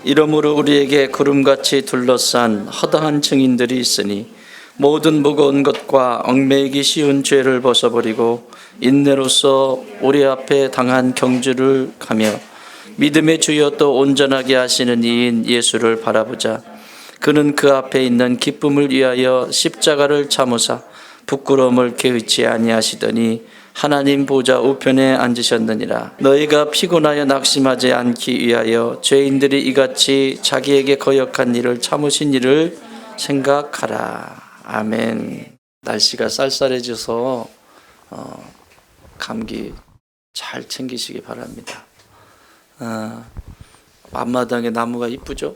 이러므로 우리에게 구름같이 둘러싼 허다한 증인들이 있으니 모든 무거운 것과 얽매이기 쉬운 죄를 벗어버리고 인내로서 우리 앞에 당한 경주를 가며 믿음의 주여 또 온전하게 하시는 이인 예수를 바라보자. 그는 그 앞에 있는 기쁨을 위하여 십자가를 참으사 부끄러움을 개의치 아니하시더니 하나님 보좌 우편에 앉으셨느니라. 너희가 피곤하여 낙심하지 않기 위하여 죄인들이 이같이 자기에게 거역한 일을 참으신 일을 생각하라. 아멘. 날씨가 쌀쌀해져서 감기 잘 챙기시기 바랍니다. 앞마당에 나무가 이쁘죠?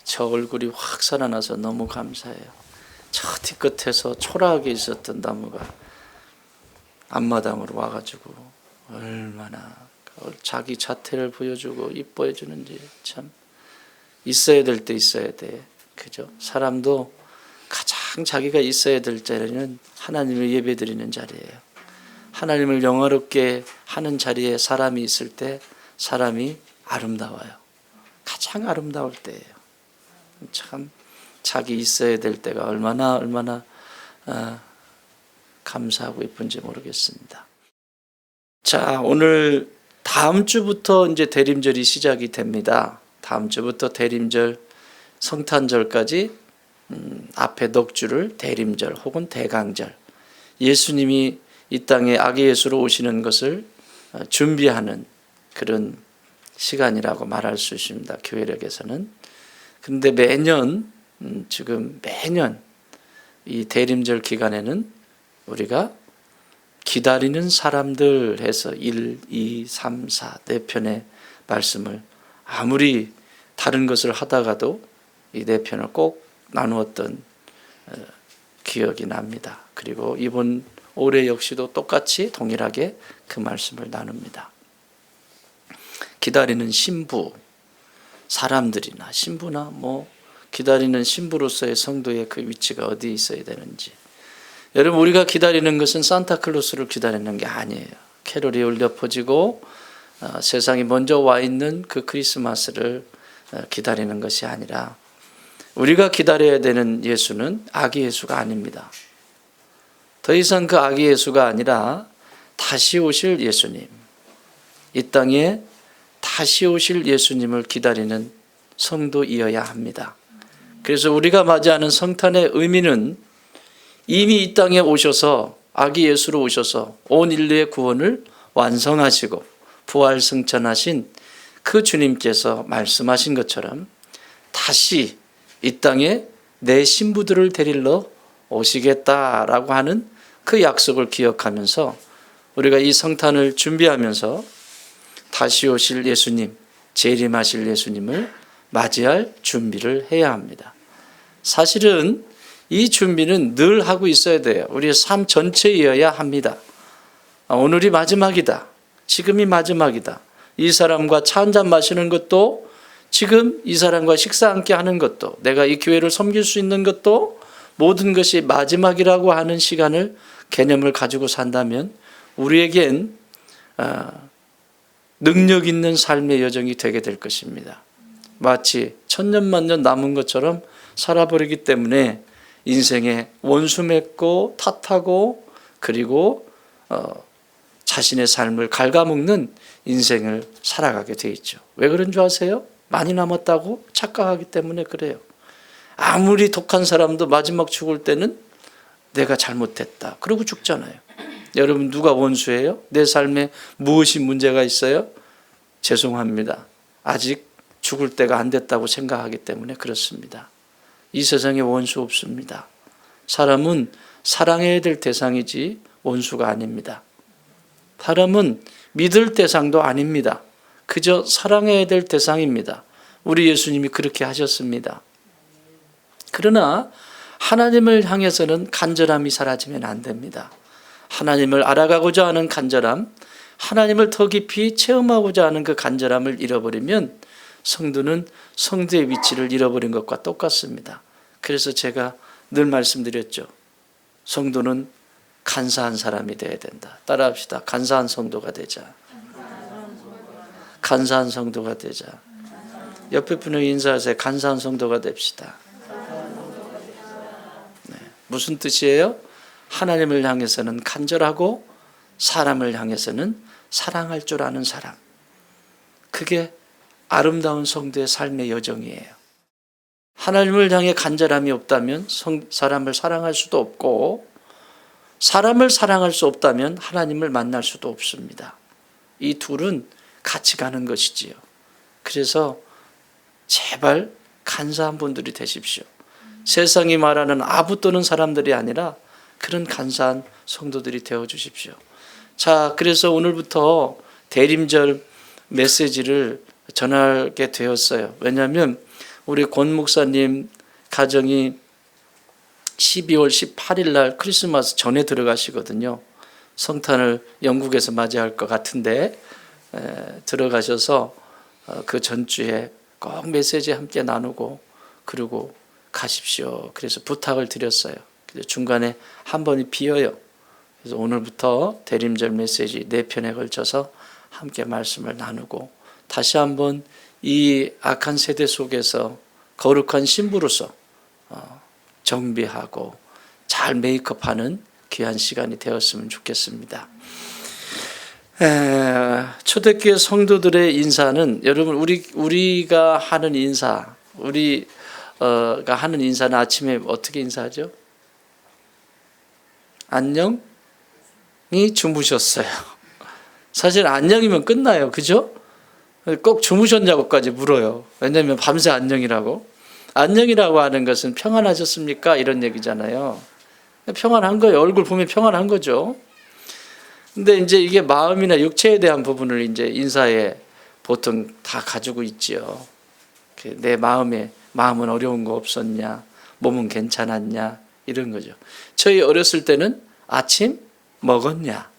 저 얼굴이 확 살아나서 너무 감사해요. 저 뒤끝에서 초라하게 있었던 나무가 앞마당으로 와가지고 얼마나 자기 자태를 보여주고 이뻐해 주는지 참 있어야 될 때 있어야 돼. 그죠? 사람도 가장 자기가 있어야 될 자리는 하나님을 예배드리는 자리예요. 하나님을 영화롭게 하는 자리에 사람이 있을 때 사람이 아름다워요. 가장 아름다울 때예요. 참 자기 있어야 될 때가 얼마나 감사하고 예쁜지 모르겠습니다. 자, 오늘 다음 주부터 이제 대림절이 시작이 됩니다. 다음 주부터 대림절, 성탄절까지 앞에 넋주를 대림절 혹은 대강절, 예수님이 이 땅에 아기 예수로 오시는 것을 준비하는 그런 시간이라고 말할 수 있습니다. 교회력에서는. 그런데 매년 이 대림절 기간에는 우리가 기다리는 사람들 해서 1, 2, 3, 4, 4편의 말씀을 아무리 다른 것을 하다가도 이 4편을 꼭 나누었던 기억이 납니다. 그리고 이번 올해 역시도 똑같이 동일하게 그 말씀을 나눕니다. 기다리는 신부, 사람들이나 신부나 기다리는 신부로서의 성도의 그 위치가 어디에 있어야 되는지. 여러분, 우리가 기다리는 것은 산타클로스를 기다리는 게 아니에요. 캐롤이 울려 퍼지고 세상에 먼저 와 있는 그 크리스마스를 기다리는 것이 아니라 우리가 기다려야 되는 예수는 아기 예수가 아닙니다. 더 이상 그 아기 예수가 아니라 다시 오실 예수님, 이 땅에 다시 오실 예수님을 기다리는 성도이어야 합니다. 그래서 우리가 맞이하는 성탄의 의미는 이미 이 땅에 오셔서 아기 예수로 오셔서 온 인류의 구원을 완성하시고 부활 승천하신 그 주님께서 말씀하신 것처럼 다시 이 땅에 내 신부들을 데리러 오시겠다라고 하는 그 약속을 기억하면서 우리가 이 성탄을 준비하면서 다시 오실 예수님, 재림하실 예수님을 맞이할 준비를 해야 합니다. 사실은 이 준비는 늘 하고 있어야 돼요. 우리의 삶 전체이어야 합니다. 오늘이 마지막이다. 지금이 마지막이다. 이 사람과 차 한잔 마시는 것도, 지금 이 사람과 식사 함께 하는 것도, 내가 이 교회를 섬길 수 있는 것도 모든 것이 마지막이라고 하는 시간을, 개념을 가지고 산다면 우리에겐 능력 있는 삶의 여정이 되게 될 것입니다. 마치 천년만년 남은 것처럼 살아버리기 때문에 인생에 원수 맺고 탓하고 그리고 자신의 삶을 갉아먹는 인생을 살아가게 돼 있죠. 왜 그런 줄 아세요? 많이 남았다고 착각하기 때문에 그래요. 아무리 독한 사람도 마지막 죽을 때는 내가 잘못했다 그러고 죽잖아요. 여러분, 누가 원수예요? 내 삶에 무엇이 문제가 있어요? 죄송합니다. 아직 죽을 때가 안 됐다고 생각하기 때문에 그렇습니다. 이 세상에 원수 없습니다. 사람은 사랑해야 될 대상이지 원수가 아닙니다. 사람은 믿을 대상도 아닙니다. 그저 사랑해야 될 대상입니다. 우리 예수님이 그렇게 하셨습니다. 그러나 하나님을 향해서는 간절함이 사라지면 안 됩니다. 하나님을 알아가고자 하는 간절함, 하나님을 더 깊이 체험하고자 하는 그 간절함을 잃어버리면 성도는 성도의 위치를 잃어버린 것과 똑같습니다. 그래서 제가 늘 말씀드렸죠. 성도는 간사한 사람이 되어야 된다. 따라합시다. 간사한 성도가 되자. 간사한 성도가 되자. 옆에 분을 인사하세요. 간사한 성도가 됩시다. 네. 무슨 뜻이에요? 하나님을 향해서는 간절하고 사람을 향해서는 사랑할 줄 아는 사람. 그게 아름다운 성도의 삶의 여정이에요. 하나님을 향해 간절함이 없다면 사람을 사랑할 수도 없고, 사람을 사랑할 수 없다면 하나님을 만날 수도 없습니다. 이 둘은 같이 가는 것이지요. 그래서 제발 간사한 분들이 되십시오. 세상이 말하는 아부 떠는 사람들이 아니라 그런 간사한 성도들이 되어 주십시오. 자, 그래서 오늘부터 대림절 메시지를 전하게 되었어요. 왜냐하면 우리 권 목사님 가정이 12월 18일 날 크리스마스 전에 들어가시거든요. 성탄을 영국에서 맞이할 것 같은데 들어가셔서 그 전주에 꼭 메시지 함께 나누고 그리고 가십시오. 그래서 부탁을 드렸어요. 중간에 한 번이 비어요. 그래서 오늘부터 대림절 메시지 4편에 걸쳐서 함께 말씀을 나누고 다시 한번 이 악한 세대 속에서 거룩한 신부로서 정비하고 잘 메이크업하는 귀한 시간이 되었으면 좋겠습니다. 초대교회 성도들의 인사는 여러분 우리가 하는 인사, 우리가 하는 인사는 아침에 어떻게 인사하죠? 안녕히 주무셨어요. 사실 안녕이면 끝나요. 그죠? 꼭 주무셨냐고까지 물어요. 왜냐하면 밤새 안녕이라고. 안녕이라고 하는 것은 평안하셨습니까? 이런 얘기잖아요. 평안한 거예요. 얼굴 보면 평안한 거죠. 근데 이제 이게 마음이나 육체에 대한 부분을 이제 인사에 보통 다 가지고 있지요. 내 마음은 어려운 거 없었냐? 몸은 괜찮았냐? 이런 거죠. 저희 어렸을 때는 아침 먹었냐?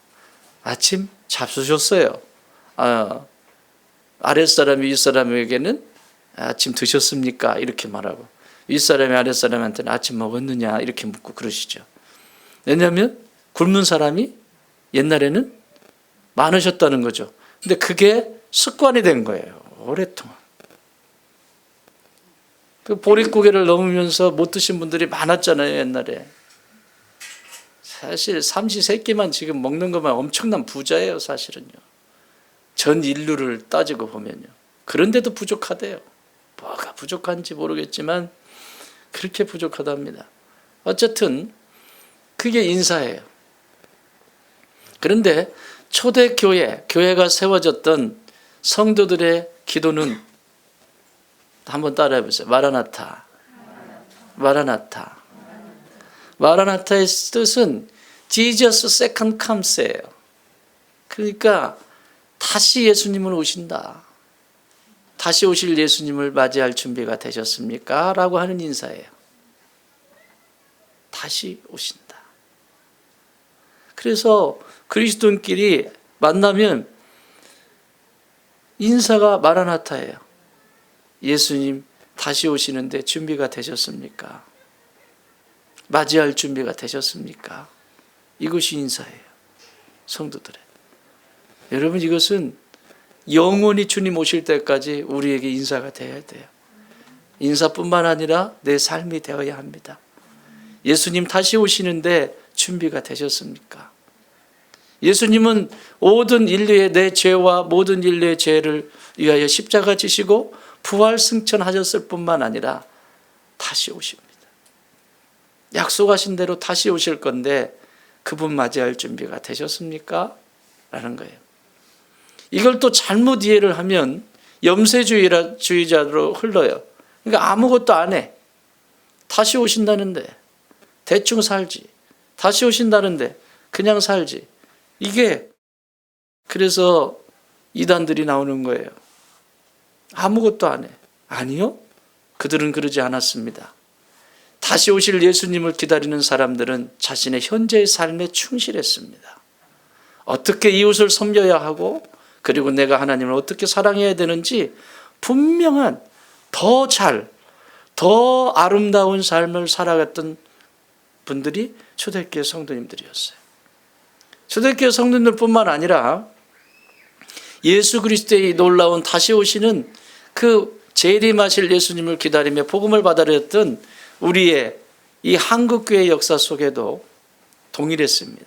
아침 잡수셨어요. 아랫사람이 윗사람에게는 아침 드셨습니까? 이렇게 말하고 윗사람이 아랫사람한테는 아침 먹었느냐? 이렇게 묻고 그러시죠. 왜냐하면 굶는 사람이 옛날에는 많으셨다는 거죠. 근데 그게 습관이 된 거예요. 오랫동안. 그 보릿고개를 넘으면서 못 드신 분들이 많았잖아요. 옛날에. 사실 삼시세끼만 지금 먹는 것만 엄청난 부자예요. 사실은요. 전 인류를 따지고 보면요. 그런데도 부족하대요. 뭐가 부족한지 모르겠지만 그렇게 부족하답니다. 어쨌든 그게 인사예요. 그런데 초대교회, 교회가 세워졌던 성도들의 기도는 한번 따라해 보세요. 마라나타. 마라나타. 마라나타의 뜻은 Jesus second comes예요. 그러니까 다시 예수님은 오신다. 다시 오실 예수님을 맞이할 준비가 되셨습니까? 라고 하는 인사예요. 다시 오신다. 그래서 그리스도인끼리 만나면 인사가 마라나타예요. 예수님 다시 오시는데 준비가 되셨습니까? 맞이할 준비가 되셨습니까? 이것이 인사예요. 성도들의. 여러분 이것은 영원히 주님 오실 때까지 우리에게 인사가 되어야 돼요. 인사뿐만 아니라 내 삶이 되어야 합니다. 예수님 다시 오시는데 준비가 되셨습니까? 예수님은 모든 인류의 내 죄와 모든 인류의 죄를 위하여 십자가 지시고 부활 승천하셨을 뿐만 아니라 다시 오십니다. 약속하신 대로 다시 오실 건데 그분 맞이할 준비가 되셨습니까? 라는 거예요. 이걸 또 잘못 이해를 하면 염세주의자로 흘러요. 그러니까 아무것도 안 해. 다시 오신다는데 대충 살지. 다시 오신다는데 그냥 살지. 이게 그래서 이단들이 나오는 거예요. 아무것도 안 해. 아니요. 그들은 그러지 않았습니다. 다시 오실 예수님을 기다리는 사람들은 자신의 현재의 삶에 충실했습니다. 어떻게 이웃을 섬겨야 하고 그리고 내가 하나님을 어떻게 사랑해야 되는지 분명한 더 아름다운 삶을 살아갔던 분들이 초대교회 성도님들이었어요. 초대교회 성도님들뿐만 아니라 예수 그리스도의 놀라운 다시 오시는 그 재림하실 예수님을 기다리며 복음을 받아들였던 우리의 이 한국교회 역사 속에도 동일했습니다.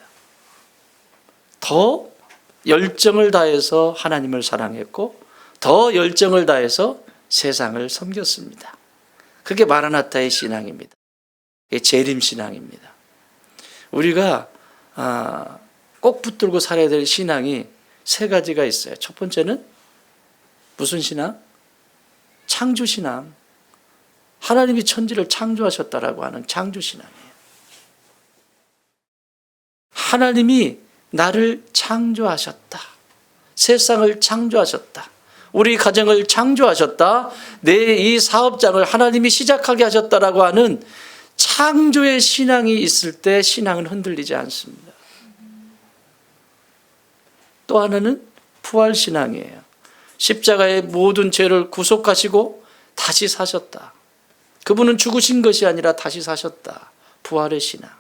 더 열정을 다해서 하나님을 사랑했고 더 열정을 다해서 세상을 섬겼습니다. 그게 마라나타의 신앙입니다. 재림 신앙입니다. 우리가 꼭 붙들고 살아야 될 신앙이 세 가지가 있어요. 첫 번째는 무슨 신앙? 창조 신앙. 하나님이 천지를 창조하셨다라고 하는 창조 신앙이에요. 하나님이 나를 창조하셨다. 세상을 창조하셨다. 우리 가정을 창조하셨다. 내 이 사업장을 하나님이 시작하게 하셨다라고 하는 창조의 신앙이 있을 때 신앙은 흔들리지 않습니다. 또 하나는 부활 신앙이에요. 십자가의 모든 죄를 구속하시고 다시 사셨다. 그분은 죽으신 것이 아니라 다시 사셨다. 부활의 신앙.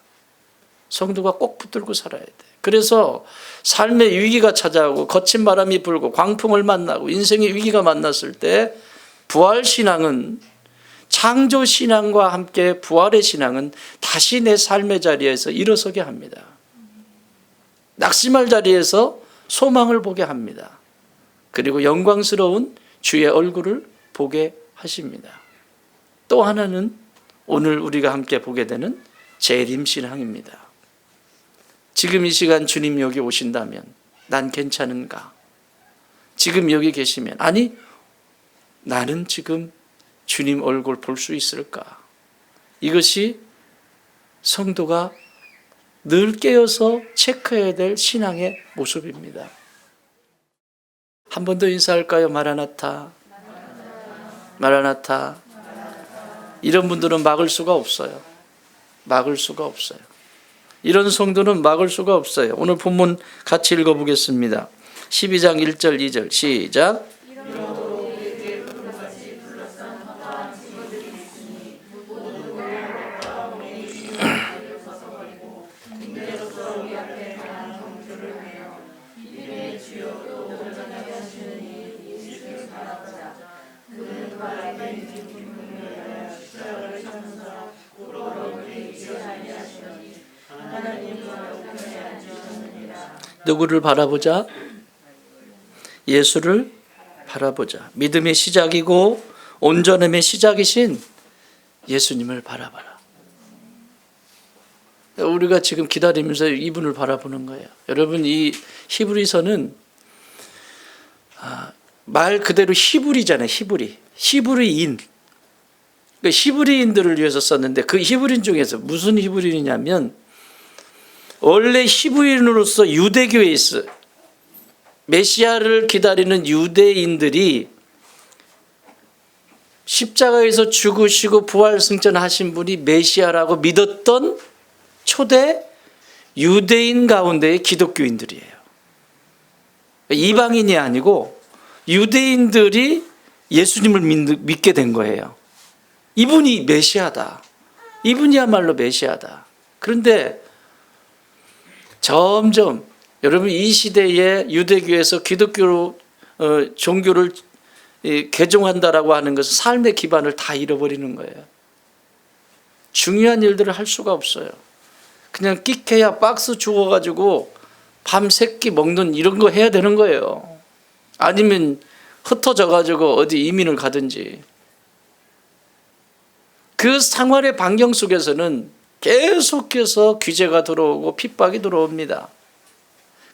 성도가 꼭 붙들고 살아야 돼. 그래서 삶의 위기가 찾아오고 거친 바람이 불고 광풍을 만나고 인생의 위기가 만났을 때 부활 신앙은, 창조 신앙과 함께 부활의 신앙은 다시 내 삶의 자리에서 일어서게 합니다. 낙심할 자리에서 소망을 보게 합니다. 그리고 영광스러운 주의 얼굴을 보게 하십니다. 또 하나는 오늘 우리가 함께 보게 되는 재림 신앙입니다. 지금 이 시간 주님 여기 오신다면 난 괜찮은가? 지금 여기 계시면, 아니 나는 지금 주님 얼굴 볼 수 있을까? 이것이 성도가 늘 깨어서 체크해야 될 신앙의 모습입니다. 한 번 더 인사할까요? 마라나타, 마라나타. 이런 분들은 막을 수가 없어요. 막을 수가 없어요. 이런 성도는 막을 수가 없어요. 오늘 본문 같이 읽어보겠습니다. 12장 1절 2절 시작. 누구를 바라보자? 예수를 바라보자. 믿음의 시작이고 온전함의 시작이신 예수님을 바라봐라. 우리가 지금 기다리면서 이분을 바라보는 거예요. 여러분, 이 히브리서는 말 그대로 히브리잖아요. 히브리인. 그 히브리인들을 위해서 썼는데 그 히브리인 중에서 무슨 히브리인이냐면 원래 히브리인으로서 유대교에 있어 메시아를 기다리는 유대인들이 십자가에서 죽으시고 부활 승천하신 분이 메시아라고 믿었던 초대 유대인 가운데의 기독교인들이에요. 이방인이 아니고 유대인들이 예수님을 믿게 된 거예요. 이분이 메시아다. 이분이야말로 메시아다. 그런데 점점 여러분 이 시대에 유대교에서 기독교로 종교를 개종한다라고 하는 것은 삶의 기반을 다 잃어버리는 거예요. 중요한 일들을 할 수가 없어요. 그냥 끽해야 박스 주워가지고 밤 새끼 먹는 이런 거 해야 되는 거예요. 아니면 흩어져가지고 어디 이민을 가든지. 그 생활의 반경 속에서는 계속해서 규제가 들어오고 핍박이 들어옵니다.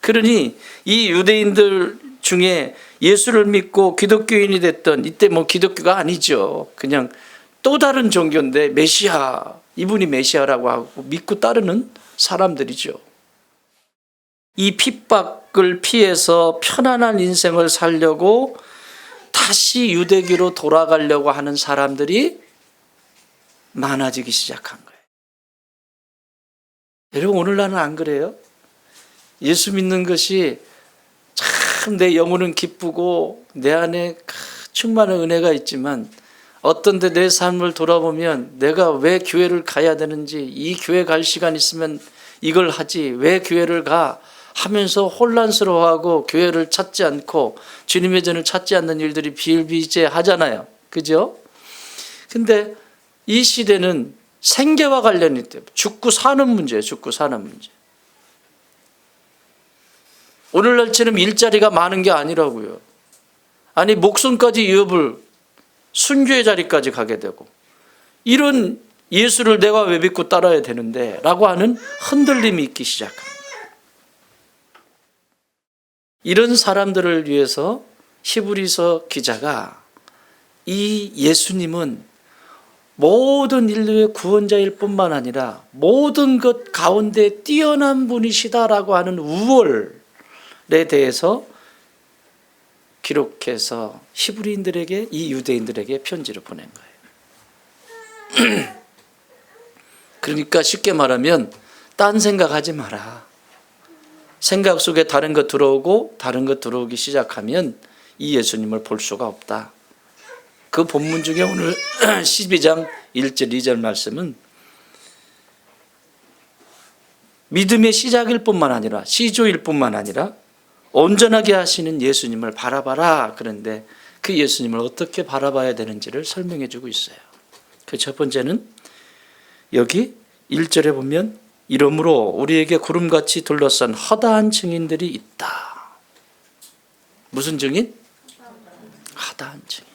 그러니 이 유대인들 중에 예수를 믿고 기독교인이 됐던, 이때 뭐 기독교가 아니죠. 그냥 또 다른 종교인데 메시아, 이분이 메시아라고 하고 믿고 따르는 사람들이죠. 이 핍박을 피해서 편안한 인생을 살려고 다시 유대교로 돌아가려고 하는 사람들이 많아지기 시작한 거예요. 여러분, 오늘날은 안 그래요? 예수 믿는 것이 참 내 영혼은 기쁘고 내 안에 충만한 은혜가 있지만 어떤 데 내 삶을 돌아보면 내가 왜 교회를 가야 되는지, 이 교회 갈 시간 있으면 이걸 하지 왜 교회를 가 하면서 혼란스러워하고 교회를 찾지 않고 주님의 전을 찾지 않는 일들이 비일비재하잖아요. 그죠? 근데 이 시대는 생계와 관련이 있대요. 죽고 사는 문제예요. 죽고 사는 문제. 오늘날처럼 일자리가 많은 게 아니라고요. 아니 목숨까지 위협을 순교의 자리까지 가게 되고 이런 예수를 내가 왜 믿고 따라야 되는데 라고 하는 흔들림이 있기 시작합니다. 이런 사람들을 위해서 히브리서 기자가 이 예수님은 모든 인류의 구원자일 뿐만 아니라 모든 것 가운데 뛰어난 분이시다라고 하는 우월에 대해서 기록해서 히브리인들에게, 이 유대인들에게 편지를 보낸 거예요. 그러니까 쉽게 말하면 딴 생각하지 마라. 생각 속에 다른 것 들어오고 다른 것 들어오기 시작하면 이 예수님을 볼 수가 없다. 그 본문 중에 오늘 12장 1절 2절 말씀은 믿음의 시작일 뿐만 아니라 시조일 뿐만 아니라 온전하게 하시는 예수님을 바라봐라. 그런데 그 예수님을 어떻게 바라봐야 되는지를 설명해 주고 있어요. 그 첫 번째는 여기 1절에 보면 이러므로 우리에게 구름같이 둘러싼 허다한 증인들이 있다. 무슨 증인? 허다한 증인.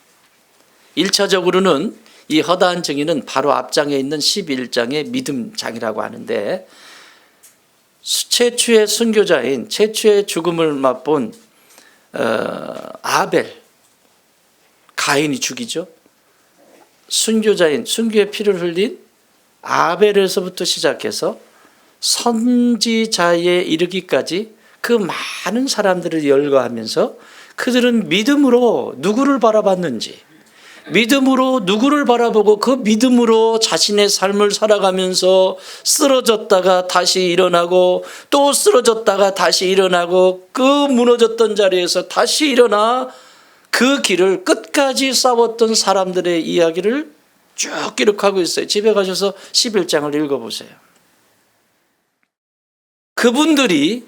1차적으로는 이 허다한 증인은 바로 앞장에 있는 11장의 믿음장이라고 하는데 최초의 순교자인 최초의 죽음을 맛본 아벨, 가인이 죽이죠. 순교자인 순교의 피를 흘린 아벨에서부터 시작해서 선지자에 이르기까지 그 많은 사람들을 열거하면서 그들은 믿음으로 누구를 바라봤는지, 믿음으로 누구를 바라보고 그 믿음으로 자신의 삶을 살아가면서 쓰러졌다가 다시 일어나고 또 쓰러졌다가 다시 일어나고 그 무너졌던 자리에서 다시 일어나 그 길을 끝까지 싸웠던 사람들의 이야기를 쭉 기록하고 있어요. 집에 가셔서 11장을 읽어보세요. 그분들이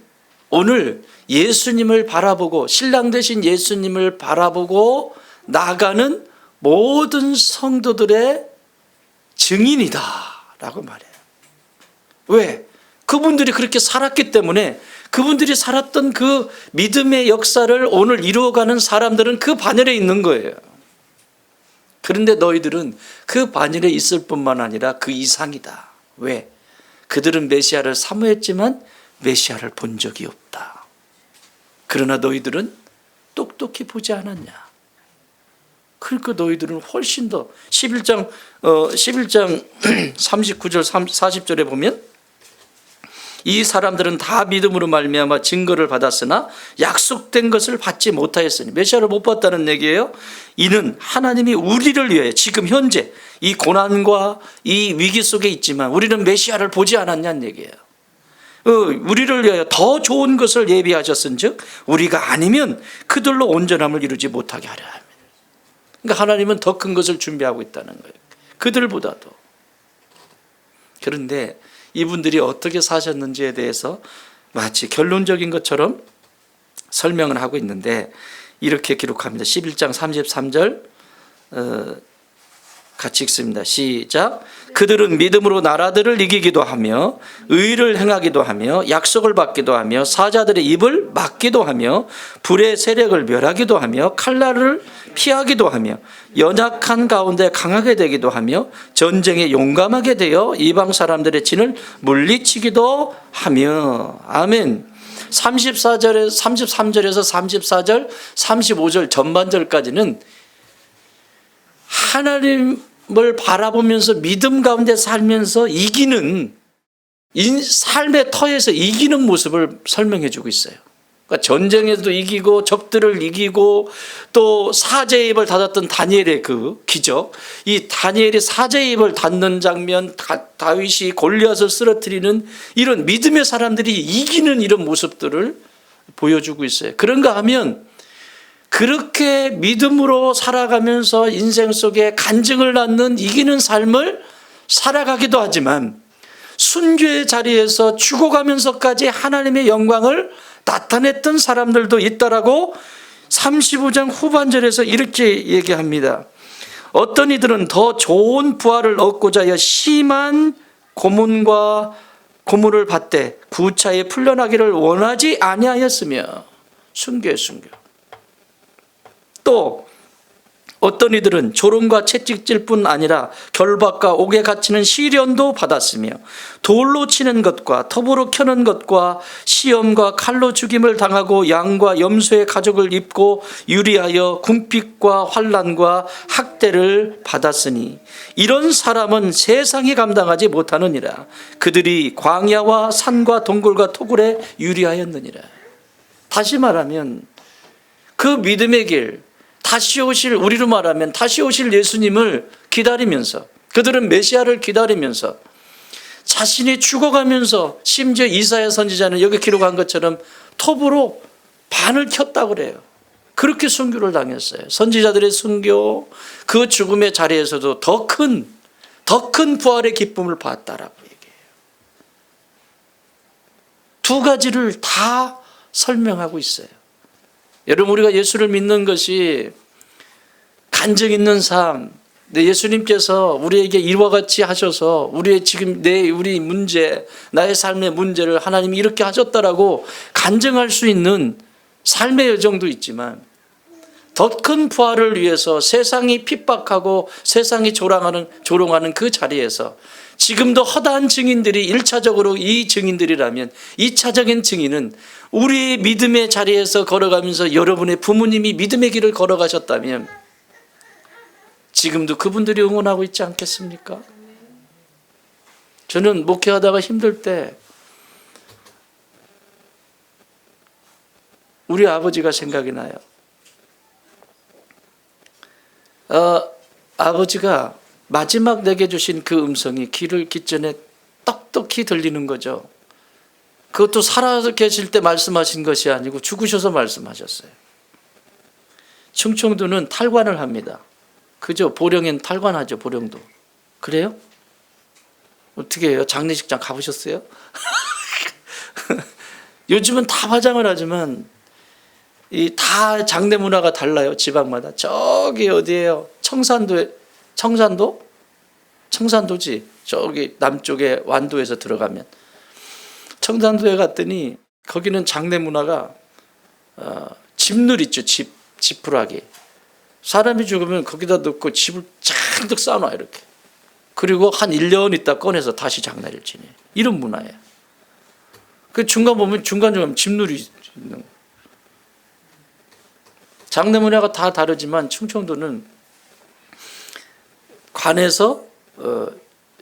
오늘 예수님을 바라보고 신랑 되신 예수님을 바라보고 나가는 모든 성도들의 증인이다 라고 말해요. 왜? 그분들이 그렇게 살았기 때문에 그분들이 살았던 그 믿음의 역사를 오늘 이루어가는 사람들은 그 반열에 있는 거예요. 그런데 너희들은 그 반열에 있을 뿐만 아니라 그 이상이다. 왜? 그들은 메시아를 사모했지만 메시아를 본 적이 없다. 그러나 너희들은 똑똑히 보지 않았냐? 그러니까 너희들은 훨씬 더 11장 39절 40절에 보면 이 사람들은 다 믿음으로 말미암아 증거를 받았으나 약속된 것을 받지 못하였으니 메시아를 못 봤다는 얘기예요. 이는 하나님이 우리를 위해 지금 현재 이 고난과 이 위기 속에 있지만 우리는 메시아를 보지 않았냐는 얘기예요. 우리를 위하여 더 좋은 것을 예비하셨은즉 우리가 아니면 그들로 온전함을 이루지 못하게 하려 합니다. 그러니까 하나님은 더 큰 것을 준비하고 있다는 거예요. 그들보다도. 그런데 이분들이 어떻게 사셨는지에 대해서 마치 결론적인 것처럼 설명을 하고 있는데 이렇게 기록합니다. 11장 33절 같이 읽습니다. 시작. 그들은 믿음으로 나라들을 이기기도 하며 의를 행하기도 하며 약속을 받기도 하며 사자들의 입을 막기도 하며 불의 세력을 멸하기도 하며 칼날을 피하기도 하며 연약한 가운데 강하게 되기도 하며 전쟁에 용감하게 되어 이방 사람들의 진을 물리치기도 하며. 아멘. 33절에서 34절 35절 전반절까지는 하나님을 바라보면서 믿음 가운데 살면서 이기는 삶의 터에서 이기는 모습을 설명해 주고 있어요. 그러니까 전쟁에도 이기고 적들을 이기고 또 사제의 입을 닫았던 다니엘의 그 기적, 이 다니엘이 사제의 입을 닫는 장면, 다윗이 골리앗을 쓰러뜨리는 이런 믿음의 사람들이 이기는 이런 모습들을 보여주고 있어요. 그런가 하면 그렇게 믿음으로 살아가면서 인생 속에 간증을 낳는 이기는 삶을 살아가기도 하지만 순교의 자리에서 죽어가면서까지 하나님의 영광을 나타냈던 사람들도 있다라고 35장 후반절에서 이렇게 얘기합니다. 어떤 이들은 더 좋은 부활을 얻고자 하여 심한 고문을 받되 구차에 풀려나기를 원하지 아니하였으며 순교에 순교. 또 어떤 이들은 조롱과 채찍질 뿐 아니라 결박과 옥에 갇히는 시련도 받았으며 돌로 치는 것과 톱으로 켜는 것과 시험과 칼로 죽임을 당하고 양과 염소의 가죽을 입고 유리하여 궁핍과 환난과 학대를 받았으니 이런 사람은 세상이 감당하지 못하느니라. 그들이 광야와 산과 동굴과 토굴에 유리하였느니라. 다시 말하면 그 믿음의 길, 다시 오실, 우리로 말하면 다시 오실 예수님을 기다리면서, 그들은 메시아를 기다리면서 자신이 죽어가면서, 심지어 이사야 선지자는 여기 기록한 것처럼 톱으로 반을 켰다고 그래요. 그렇게 순교를 당했어요. 선지자들의 순교, 그 죽음의 자리에서도 더 큰 부활의 기쁨을 받았다라고 얘기해요. 두 가지를 다 설명하고 있어요. 여러분, 우리가 예수를 믿는 것이 간증 있는 삶, 예수님께서 우리에게 이와 같이 하셔서 우리의 지금 우리 문제, 나의 삶의 문제를 하나님이 이렇게 하셨다라고 간증할 수 있는 삶의 여정도 있지만, 더 큰 부활을 위해서 세상이 핍박하고 세상이 조롱하는 그 자리에서 지금도 허다한 증인들이 1차적으로 이 증인들이라면 2차적인 증인은 우리의 믿음의 자리에서 걸어가면서 여러분의 부모님이 믿음의 길을 걸어가셨다면 지금도 그분들이 응원하고 있지 않겠습니까? 저는 목회하다가 힘들 때 우리 아버지가 생각이 나요. 아버지가 마지막 내게 주신 그 음성이 귀를 기전에 똑똑히 들리는 거죠. 그것도 살아 계실 때 말씀하신 것이 아니고 죽으셔서 말씀하셨어요. 충청도는 탈관을 합니다. 그죠? 보령엔 탈관하죠. 보령도. 그래요? 어떻게 해요? 장례식장 가보셨어요? 요즘은 다 화장을 하지만 다 장례 문화가 달라요. 지방마다. 저기 어디예요? 청산도지. 저기 남쪽에 완도에서 들어가면 청산도에 갔더니 거기는 장례 문화가 집늘 있죠. 지푸라기. 사람이 죽으면 거기다 넣고 집을 잔뜩 쌓아놔요. 이렇게. 그리고 한 1년 있다 꺼내서 다시 장례를 지내요. 이런 문화예요. 그 중간 보면 중간중간 집늘이 있는 거예요. 장례 문화가 다 다르지만 충청도는 관에서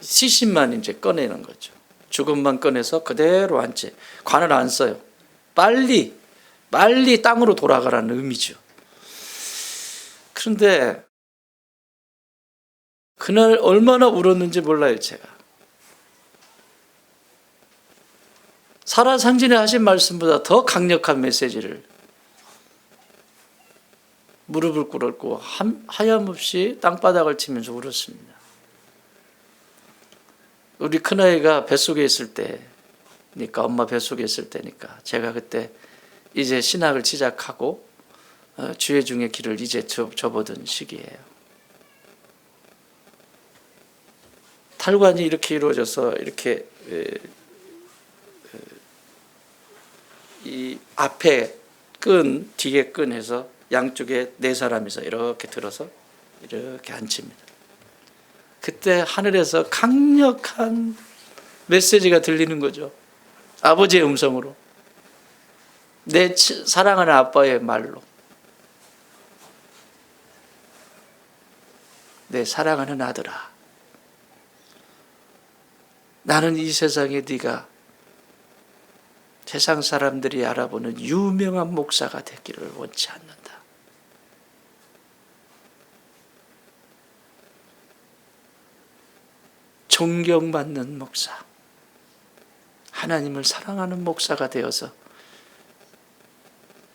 시신만 이제 꺼내는 거죠. 죽음만 꺼내서 그대로 앉지. 관을 안 써요. 빨리 땅으로 돌아가라는 의미죠. 그런데 그날 얼마나 울었는지 몰라요, 제가. 살아상전에 하신 말씀보다 더 강력한 메시지를 무릎을 꿇었고 하염없이 땅바닥을 치면서 울었습니다. 우리 큰아이가 뱃속에 있을 때니까, 엄마 뱃속에 있을 때니까 제가 그때 이제 신학을 시작하고 주의 중의 길을 이제 접어든 시기예요. 탈관이 이렇게 이루어져서 이렇게 이 앞에 끈, 뒤에 끈 해서 양쪽에 4사람이서 이렇게 들어서 이렇게 앉힙니다. 그때 하늘에서 강력한 메시지가 들리는 거죠. 아버지의 음성으로. 내 사랑하는 아빠의 말로. 내 사랑하는 아들아, 나는 이 세상에 네가 세상 사람들이 알아보는 유명한 목사가 되기를 원치 않는다. 존경받는 목사, 하나님을 사랑하는 목사가 되어서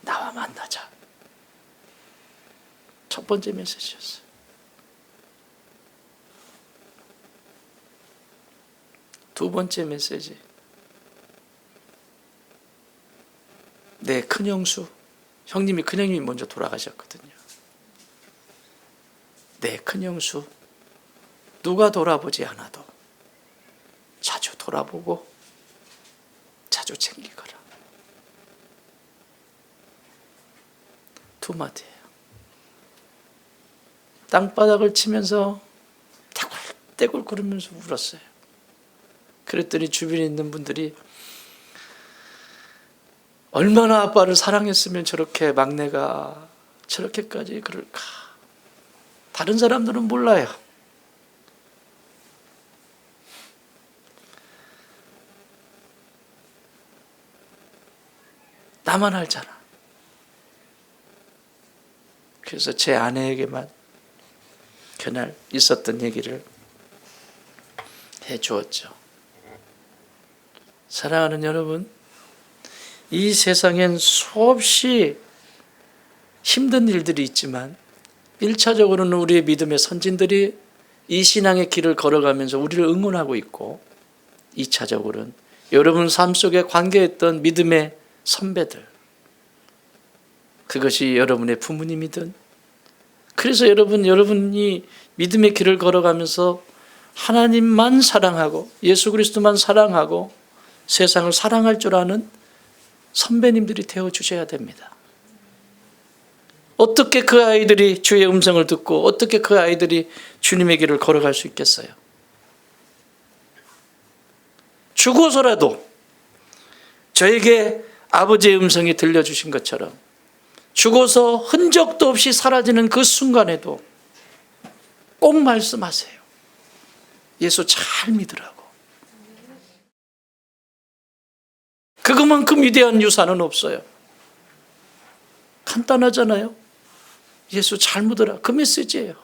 나와 만나자. 첫 번째 메시지였어요. 두 번째 메시지, 내 큰형수, 큰형님이 먼저 돌아가셨거든요. 내 큰 형수 누가 돌아보지 않아도 자주 돌아보고 자주 챙기거라. 두 마디예요. 땅바닥을 치면서 떼굴떼굴 구르면서 울었어요. 그랬더니 주변에 있는 분들이 얼마나 아빠를 사랑했으면 저렇게 막내가 저렇게까지 그럴까. 다른 사람들은 몰라요. 나만 알잖아. 그래서 제 아내에게만 그날 있었던 얘기를 해 주었죠. 사랑하는 여러분, 이 세상엔 수없이 힘든 일들이 있지만 1차적으로는 우리의 믿음의 선진들이 이 신앙의 길을 걸어가면서 우리를 응원하고 있고, 2차적으로는 여러분 삶 속에 관계했던 믿음의 선배들, 그것이 여러분의 부모님이든, 그래서 여러분이 믿음의 길을 걸어가면서 하나님만 사랑하고 예수 그리스도만 사랑하고 세상을 사랑할 줄 아는 선배님들이 되어주셔야 됩니다. 어떻게 그 아이들이 주의 음성을 듣고 어떻게 그 아이들이 주님의 길을 걸어갈 수 있겠어요? 죽어서라도 저에게 아버지의 음성이 들려주신 것처럼 죽어서 흔적도 없이 사라지는 그 순간에도 꼭 말씀하세요. 예수 잘 믿으라고. 그것만큼 위대한 유산은 없어요. 간단하잖아요. 예수 잘 믿으라. 그 메시지예요.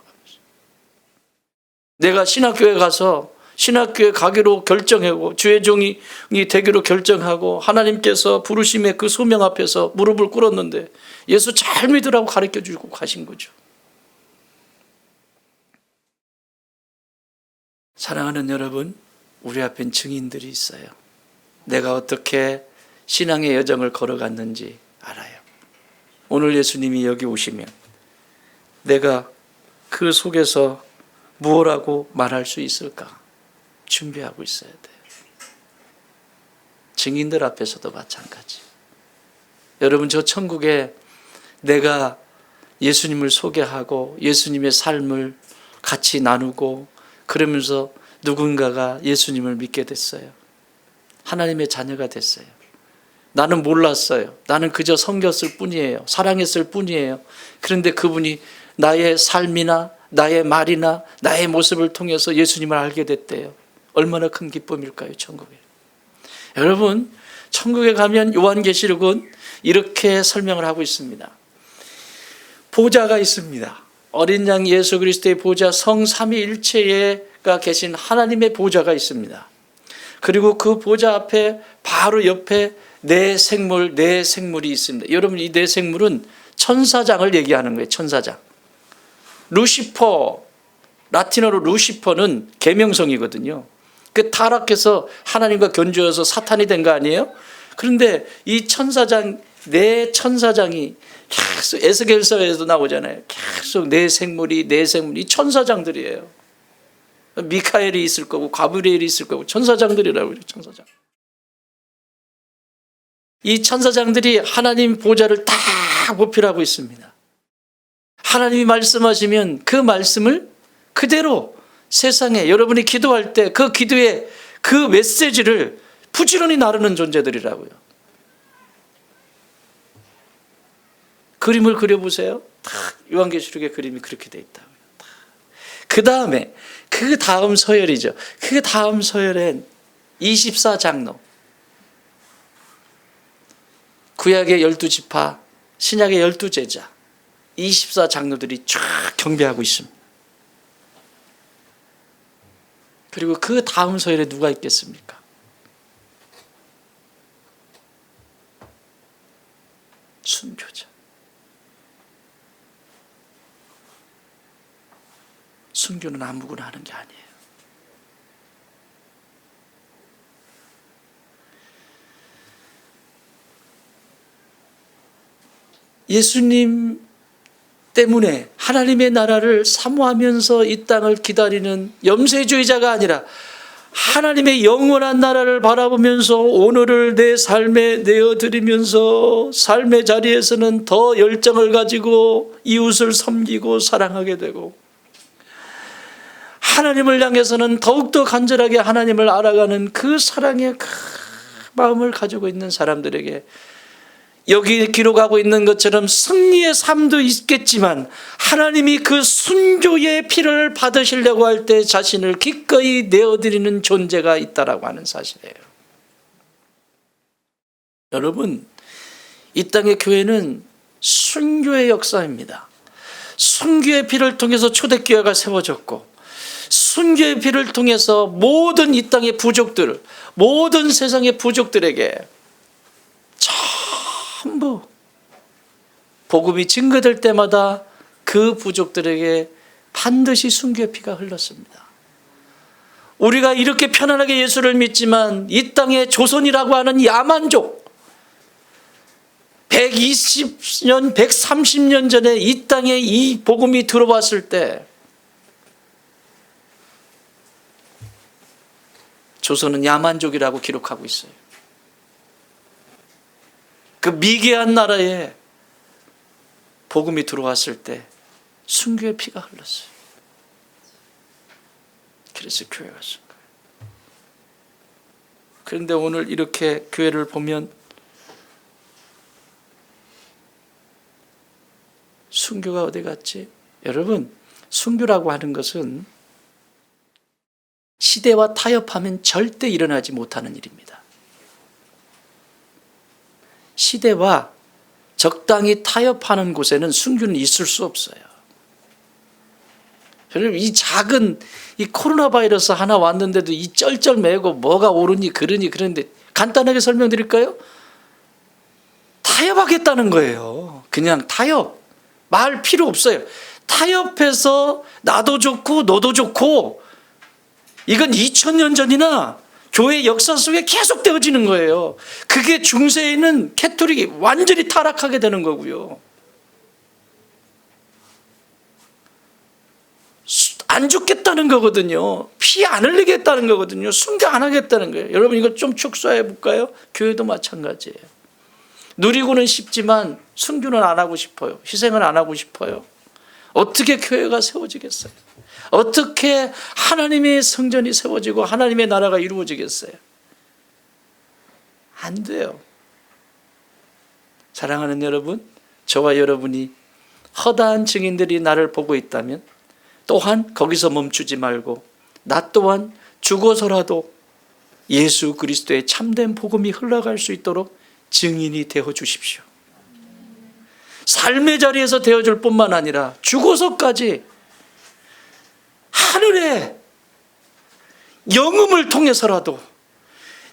내가 신학교에 가서 신학교에 가기로 결정하고 주의 종이 되기로 결정하고 하나님께서 부르심의 그 소명 앞에서 무릎을 꿇었는데 예수 잘 믿으라고 가르쳐주고 가신 거죠. 사랑하는 여러분, 우리 앞엔 증인들이 있어요. 내가 어떻게 신앙의 여정을 걸어갔는지 알아요. 오늘 예수님이 여기 오시면 내가 그 속에서 무엇라고 말할 수 있을까 준비하고 있어야 돼요. 증인들 앞에서도 마찬가지. 여러분, 저 천국에 내가 예수님을 소개하고 예수님의 삶을 같이 나누고 그러면서 누군가가 예수님을 믿게 됐어요. 하나님의 자녀가 됐어요. 나는 몰랐어요. 나는 그저 섬겼을 뿐이에요. 사랑했을 뿐이에요. 그런데 그분이 나의 삶이나 나의 말이나 나의 모습을 통해서 예수님을 알게 됐대요. 얼마나 큰 기쁨일까요, 천국에. 여러분, 천국에 가면 요한계시록은 이렇게 설명을 하고 있습니다. 보좌가 있습니다. 어린 양 예수 그리스도의 보좌, 성삼위일체가 계신 하나님의 보좌가 있습니다. 그리고 그 보좌 앞에 바로 옆에 네 생물이 있습니다. 여러분, 이 네 생물은 천사장을 얘기하는 거예요. 천사장. 루시퍼, 라틴어로 루시퍼는 계명성이거든요. 그 타락해서 하나님과 견주어서 사탄이 된 거 아니에요? 그런데 이 천사장, 네 천사장이 계속 에스겔서에도 나오잖아요. 계속 네 생물이 천사장들이에요. 미카엘이 있을 거고 가브리엘이 있을 거고 천사장들이라고 그래요. 천사장. 이 천사장들이 하나님 보좌를 다 보필하고 있습니다. 하나님이 말씀하시면 그 말씀을 그대로 세상에 여러분이 기도할 때 그 기도의 그 메시지를 부지런히 나르는 존재들이라고요. 그림을 그려보세요. 요한계시록의 그림이 그렇게 돼 있다고요. 그 다음 서열이죠. 그 다음 서열엔 24장로, 구약의 12지파, 신약의 12제자, 24장로들이 쫙 경배하고 있습니다. 그리고 그 다음 서열에 누가 있겠습니까? 순교자. 순교는 아무거나 하는 게 아니에요. 예수님 때문에 하나님의 나라를 사모하면서 이 땅을 기다리는 염세주의자가 아니라 하나님의 영원한 나라를 바라보면서 오늘을 내 삶에 내어드리면서 삶의 자리에서는 더 열정을 가지고 이웃을 섬기고 사랑하게 되고, 하나님을 향해서는 더욱더 간절하게 하나님을 알아가는 그 사랑의 그 마음을 가지고 있는 사람들에게 여기 기록하고 있는 것처럼 승리의 삶도 있겠지만 하나님이 그 순교의 피를 받으시려고 할 때 자신을 기꺼이 내어드리는 존재가 있다라고 하는 사실이에요. 여러분, 이 땅의 교회는 순교의 역사입니다. 순교의 피를 통해서 초대교회가 세워졌고, 순교의 피를 통해서 모든 이 땅의 부족들, 모든 세상의 부족들에게 전부 복음이 증거될 때마다 그 부족들에게 반드시 순교의 피가 흘렀습니다. 우리가 이렇게 편안하게 예수를 믿지만 이 땅의 조선이라고 하는 야만족, 120년, 130년 전에 이 땅에 이 복음이 들어왔을 때 조선은 야만족이라고 기록하고 있어요. 그 미개한 나라에 복음이 들어왔을 때 순교의 피가 흘렀어요. 그래서 교회가 쓴 거예요. 그런데 오늘 이렇게 교회를 보면 순교가 어디 갔지? 여러분, 순교라고 하는 것은 시대와 타협하면 절대 일어나지 못하는 일입니다. 시대와 적당히 타협하는 곳에는 순교는 있을 수 없어요. 여러분, 이 작은 이 코로나 바이러스 하나 왔는데도 이 쩔쩔매고 뭐가 옳으니 그러니 그런데 간단하게 설명드릴까요? 타협하겠다는 거예요. 그냥 타협. 말 필요 없어요. 타협해서 나도 좋고 너도 좋고, 이건 2000년 전이나 교회 역사 속에 계속 되어지는 거예요. 그게 중세에는 캐톨릭이 완전히 타락하게 되는 거고요. 안 죽겠다는 거거든요. 피 안 흘리겠다는 거거든요. 순교 안 하겠다는 거예요. 여러분, 이거 좀 축소해 볼까요? 교회도 마찬가지예요. 누리고는 싶지만 순교는 안 하고 싶어요. 희생을 안 하고 싶어요. 어떻게 교회가 세워지겠어요? 어떻게 하나님의 성전이 세워지고 하나님의 나라가 이루어지겠어요? 안 돼요. 사랑하는 여러분, 저와 여러분이 허다한 증인들이 나를 보고 있다면 또한 거기서 멈추지 말고 나 또한 죽어서라도 예수 그리스도의 참된 복음이 흘러갈 수 있도록 증인이 되어 주십시오. 삶의 자리에서 되어줄 뿐만 아니라 죽어서까지 하늘의 영음을 통해서라도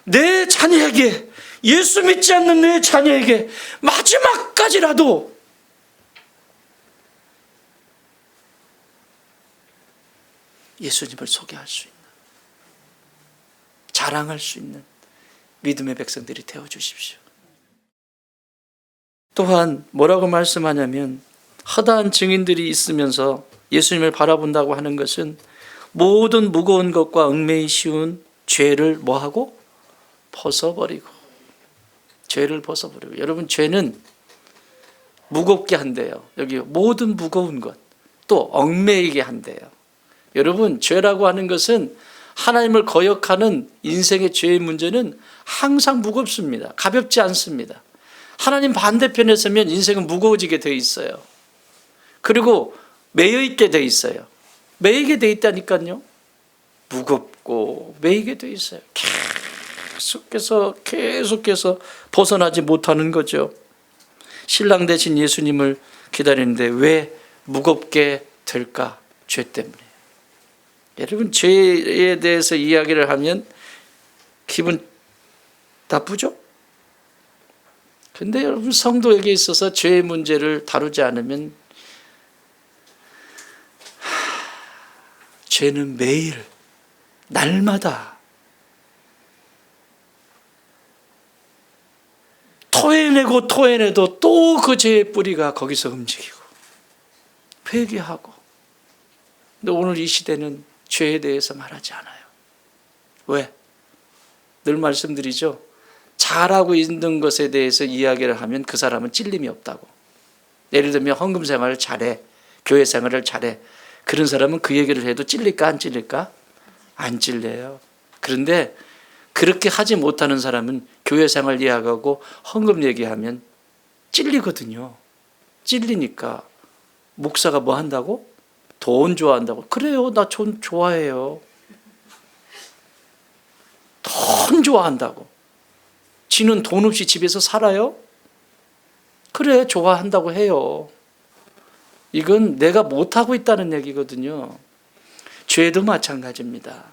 내 자녀에게, 예수 믿지 않는 내 자녀에게 마지막까지라도 예수님을 소개할 수 있는, 자랑할 수 있는 믿음의 백성들이 되어 주십시오. 또한 뭐라고 말씀하냐면, 허다한 증인들이 있으면서 예수님을 바라본다고 하는 것은 모든 무거운 것과 얽매이 쉬운 죄를 뭐하고? 벗어버리고. 죄를 벗어버리고. 여러분, 죄는 무겁게 한대요. 여기 모든 무거운 것, 또 얽매이게 한대요. 여러분, 죄라고 하는 것은 하나님을 거역하는 인생의 죄의 문제는 항상 무겁습니다. 가볍지 않습니다. 하나님 반대편에 서면 인생은 무거워지게 되어 있어요. 그리고 매여있게 되어 있어요. 매이게 되어 있다니까요. 무겁고 매이게 되어 있어요. 계속해서 벗어나지 못하는 거죠. 신랑 대신 예수님을 기다리는데 왜 무겁게 될까? 죄 때문에. 여러분, 죄에 대해서 이야기를 하면 기분 나쁘죠? 근데 여러분, 성도에게 있어서 죄의 문제를 다루지 않으면 죄는 매일 날마다 토해내고 토해내도 또 그 죄의 뿌리가 거기서 움직이고, 회개하고. 근데 오늘 이 시대는 죄에 대해서 말하지 않아요. 왜? 늘 말씀드리죠. 잘하고 있는 것에 대해서 이야기를 하면 그 사람은 찔림이 없다고. 예를 들면 헌금 생활을 잘해, 교회 생활을 잘해. 그런 사람은 그 얘기를 해도 찔릴까 안 찔릴까? 안 찔려요. 그런데 그렇게 하지 못하는 사람은 교회 생활 이야기하고 헌금 얘기하면 찔리거든요. 찔리니까 목사가 뭐 한다고? 돈 좋아한다고. 그래요, 나 돈 좋아해요. 돈 좋아한다고. 지는 돈 없이 집에서 살아요? 그래, 좋아한다고 해요. 이건 내가 못하고 있다는 얘기거든요. 죄도 마찬가지입니다.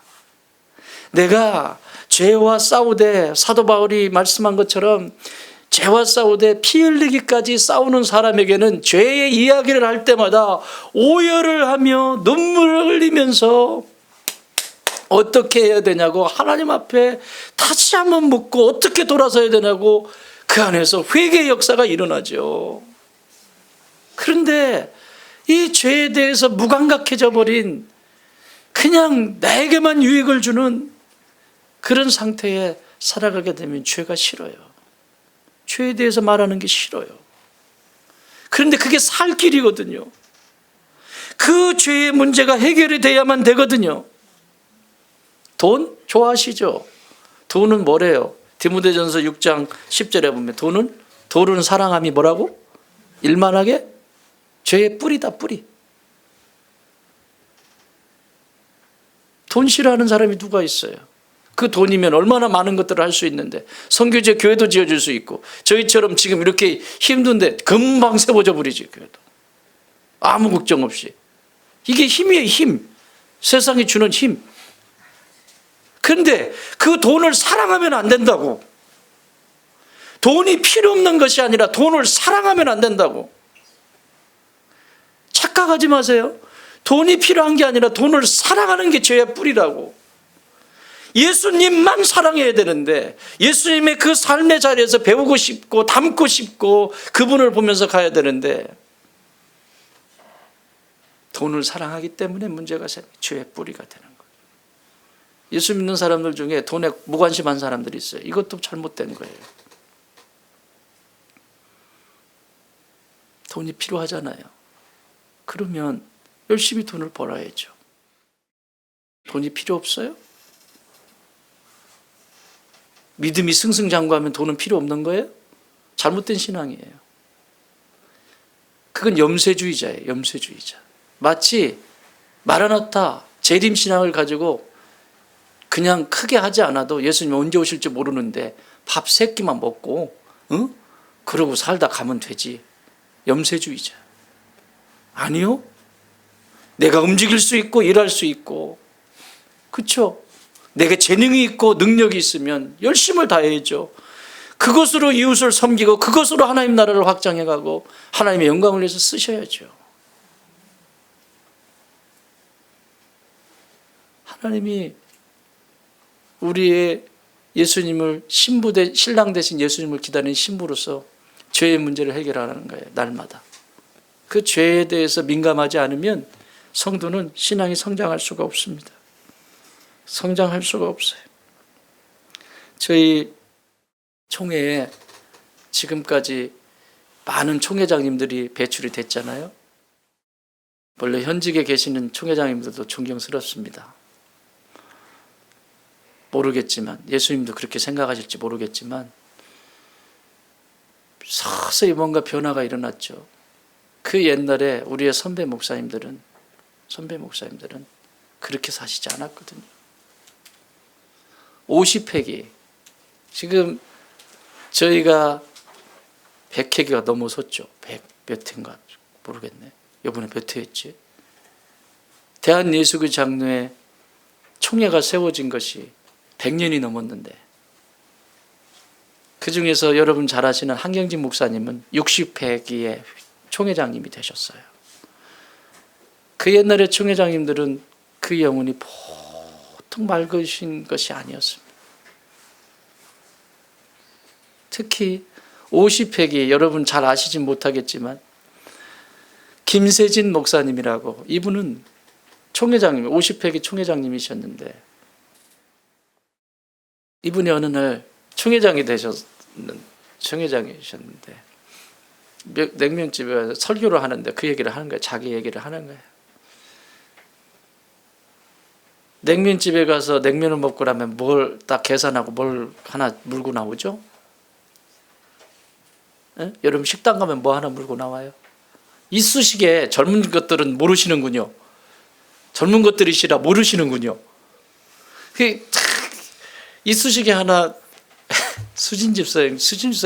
내가 죄와 싸우되, 사도 바울이 말씀한 것처럼 죄와 싸우되 피 흘리기까지 싸우는 사람에게는 죄의 이야기를 할 때마다 오열을 하며 눈물을 흘리면서 어떻게 해야 되냐고 하나님 앞에 다시 한번 묻고 어떻게 돌아서야 되냐고 그 안에서 회개의 역사가 일어나죠. 그런데 이 죄에 대해서 무감각해져 버린, 그냥 나에게만 유익을 주는 그런 상태에 살아가게 되면 죄가 싫어요. 죄에 대해서 말하는 게 싫어요. 그런데 그게 살 길이거든요. 그 죄의 문제가 해결이 돼야만 되거든요. 돈 좋아하시죠? 돈은 뭐래요? 디모데전서 6장 10절에 보면 돈은 사랑함이 뭐라고? 일만하게? 죄의 뿌리다, 뿌리. 돈 싫어하는 사람이 누가 있어요? 그 돈이면 얼마나 많은 것들을 할 수 있는데, 선교제 교회도 지어줄 수 있고, 저희처럼 지금 이렇게 힘든데 금방 세워져 버리지. 교회도 아무 걱정 없이. 이게 힘이에요. 힘. 세상이 주는 힘. 그런데 그 돈을 사랑하면 안 된다고. 돈이 필요 없는 것이 아니라 돈을 사랑하면 안 된다고. 착각하지 마세요. 돈이 필요한 게 아니라 돈을 사랑하는 게 죄의 뿌리라고. 예수님만 사랑해야 되는데, 예수님의 그 삶의 자리에서 배우고 싶고 닮고 싶고 그분을 보면서 가야 되는데, 돈을 사랑하기 때문에 문제가 죄의 뿌리가 되는 거예요. 예수 믿는 사람들 중에 돈에 무관심한 사람들이 있어요. 이것도 잘못된 거예요. 돈이 필요하잖아요. 그러면 열심히 돈을 벌어야죠. 돈이 필요 없어요? 믿음이 승승장구하면 돈은 필요 없는 거예요? 잘못된 신앙이에요. 그건 염세주의자예요. 염세주의자. 마치 마라나타 재림신앙을 가지고 그냥 크게 하지 않아도 예수님 언제 오실지 모르는데 밥 3끼만 먹고 그러고 살다 가면 되지. 염세주의자. 아니요. 내가 움직일 수 있고 일할 수 있고, 그렇죠? 내가 재능이 있고 능력이 있으면 열심을 다해야죠. 그것으로 이웃을 섬기고 그것으로 하나님 나라를 확장해가고 하나님의 영광을 위해서 쓰셔야죠. 하나님이 우리의 예수님을 신랑 대신 예수님을 기다리는 신부로서 죄의 문제를 해결하는 거예요. 날마다. 그 죄에 대해서 민감하지 않으면 성도는 신앙이 성장할 수가 없습니다. 성장할 수가 없어요. 저희 총회에 지금까지 많은 총회장님들이 배출이 됐잖아요. 원래 현직에 계시는 총회장님들도 존경스럽습니다. 모르겠지만, 예수님도 그렇게 생각하실지 모르겠지만 서서히 뭔가 변화가 일어났죠. 그 옛날에 우리의 선배 목사님들은 그렇게 사시지 않았거든요. 50회기, 지금 저희가 100회기가 넘어섰죠. 100 몇 회인가 모르겠네. 이번에 몇 회였지? 대한예수교 장로회 총회가 세워진 것이 100년이 넘었는데, 그 중에서 여러분 잘 아시는 한경진 목사님은 60회기의 총회장님이 되셨어요. 그 옛날의 총회장님들은 그 영혼이 보통 맑으신 것이 아니었습니다. 특히 50회기, 여러분 잘 아시진 못하겠지만 김세진 목사님이라고, 이분은 총회장님, 50회기 총회장님이셨는데, 이분이 어느 날 총회장이셨는데 냉면집에 와서 설교를 하는데 그 얘기를 하는 거예요. 자기 얘기를 하는 거예요. 냉면집에 가서 냉면을 먹고 나면 뭘 딱 계산하고 뭘 하나 물고 나오죠? 예? 여러분 식당 가면 뭐 하나 물고 나와요? 이쑤시개. 젊은 것들은 모르시는군요. 젊은 것들이시라 모르시는군요. 이쑤시개 하나. 수진 집사님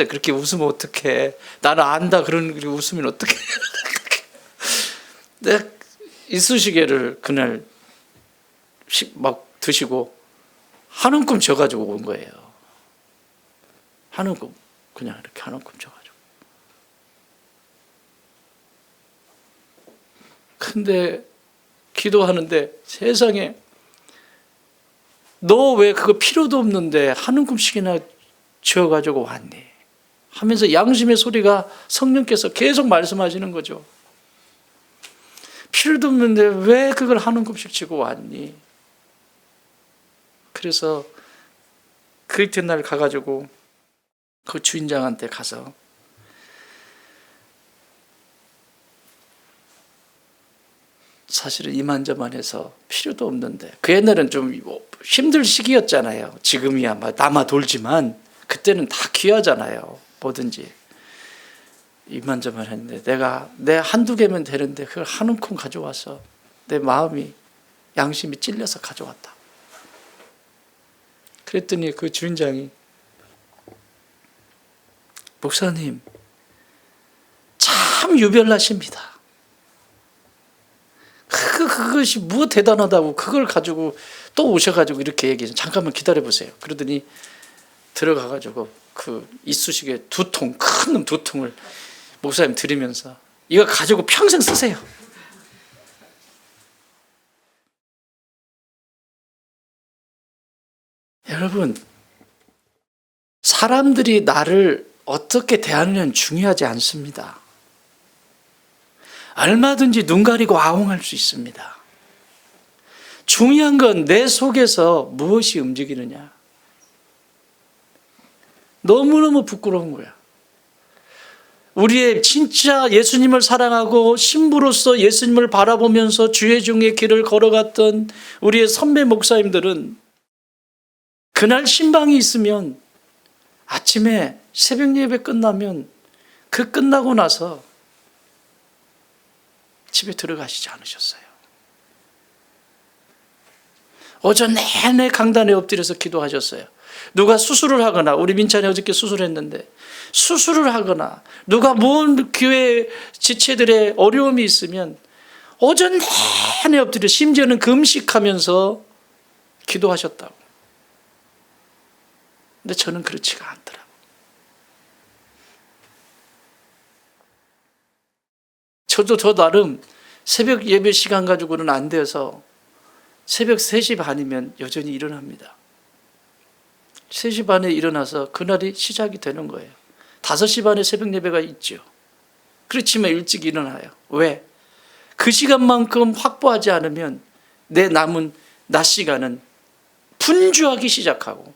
그렇게 웃으면 어떡해. 나는 안다 그렇게 웃으면 어떡해. 내가 이쑤시개를 그날 막 드시고 한 움큼 져가지고 온 거예요. 한 움큼, 그냥 이렇게 한 움큼 져가지고. 근데 기도하는데 세상에, 너 왜 그거 필요도 없는데 한 움큼씩이나 쥐어가지고 왔니? 하면서 양심의 소리가 성령께서 계속 말씀하시는 거죠. 필요도 없는데 왜 그걸 한 움큼씩 쥐고 왔니? 그래서 그 이튿날 가가지고 그 주인장한테 가서 사실은 이만저만해서 필요도 없는데, 그 옛날엔 좀 힘들 시기였잖아요. 지금이야 남아 돌지만 그때는 다 귀하잖아요. 뭐든지. 이만저만했는데 내가 내 한두 개면 되는데 그걸 한 움큼 가져와서 내 마음이, 양심이 찔려서 가져왔다. 그랬더니 그 주인장이, 목사님 참 유별나십니다. 그것이 뭐 대단하다고 그걸 가지고 또 오셔가지고 이렇게 얘기해서, 잠깐만 기다려보세요. 그러더니 들어가가지고 그 이쑤시개 큰 놈 2통을 목사님 드리면서, 이거 가지고 평생 쓰세요. 여러분, 사람들이 나를 어떻게 대하느냐는 중요하지 않습니다. 얼마든지 눈 가리고 아웅할 수 있습니다. 중요한 건 내 속에서 무엇이 움직이느냐. 너무너무 부끄러운 거야. 우리의 진짜 예수님을 사랑하고 신부로서 예수님을 바라보면서 주의 종의 길을 걸어갔던 우리의 선배 목사님들은 그날 신방이 있으면 아침에 새벽 예배 끝나면 그 끝나고 나서 집에 들어가시지 않으셨어요. 오전 내내 강단에 엎드려서 기도하셨어요. 누가 수술을 하거나, 우리 민찬이 어저께 수술했는데 수술을 하거나, 누가 뭔 교회 지체들의 어려움이 있으면 오전 내내 엎드려, 심지어는 금식하면서 기도하셨다고. 근데 저는 그렇지가 않더라고요. 저도 저 나름 새벽 예배 시간 가지고는 안 돼서 새벽 3시 반이면 여전히 일어납니다. 3시 반에 일어나서 그날이 시작이 되는 거예요. 5시 반에 새벽 예배가 있죠. 그렇지만 일찍 일어나요. 왜? 그 시간만큼 확보하지 않으면 내 남은 낮 시간은 분주하기 시작하고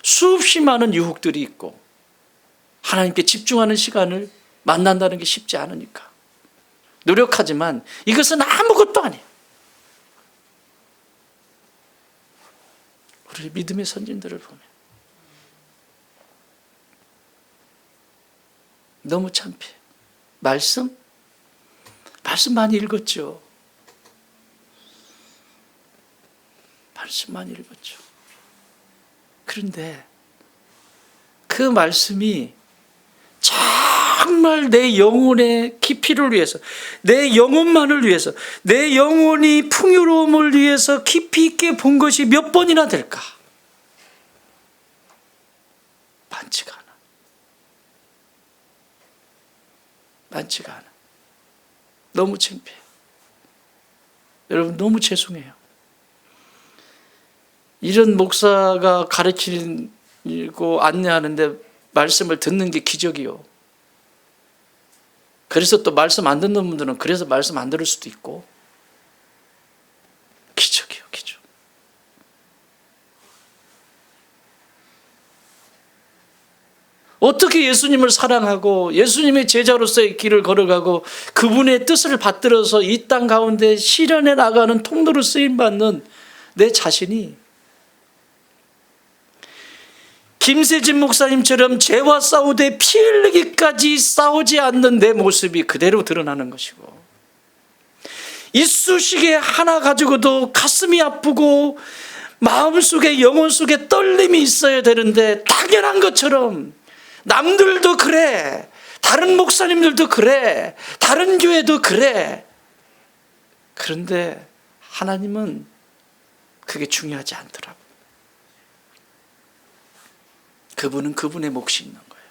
수없이 많은 유혹들이 있고 하나님께 집중하는 시간을 만난다는 게 쉽지 않으니까 노력하지만 이것은 아무것도 아니에요. 우리 믿음의 선진들을 보면 너무 창피해. 말씀 많이 읽었죠. 말씀 많이 읽었죠. 그런데 그 말씀이 정말 내 영혼의 깊이를 위해서, 내 영혼만을 위해서, 내 영혼이 풍요로움을 위해서 깊이 있게 본 것이 몇 번이나 될까? 많지가 않아. 많지가 않아. 너무 창피해. 여러분, 너무 죄송해요. 이런 목사가 가르치고 안내하는데 말씀을 듣는 게 기적이요. 그래서 또 말씀 안 듣는 분들은 그래서 말씀 안 들을 수도 있고. 기적이에요, 기적. 어떻게 예수님을 사랑하고 예수님의 제자로서의 길을 걸어가고 그분의 뜻을 받들어서 이 땅 가운데 실현해 나가는 통로로 쓰임받는 내 자신이 김세진 목사님처럼 죄와 싸우되 피 흘리기까지 싸우지 않는 내 모습이 그대로 드러나는 것이고, 이쑤시개 하나 가지고도 가슴이 아프고 마음속에 영혼 속에 떨림이 있어야 되는데 당연한 것처럼 남들도 그래, 다른 목사님들도 그래, 다른 교회도 그래. 그런데 하나님은 그게 중요하지 않더라고요. 그분은 그분의 몫이 있는 거예요.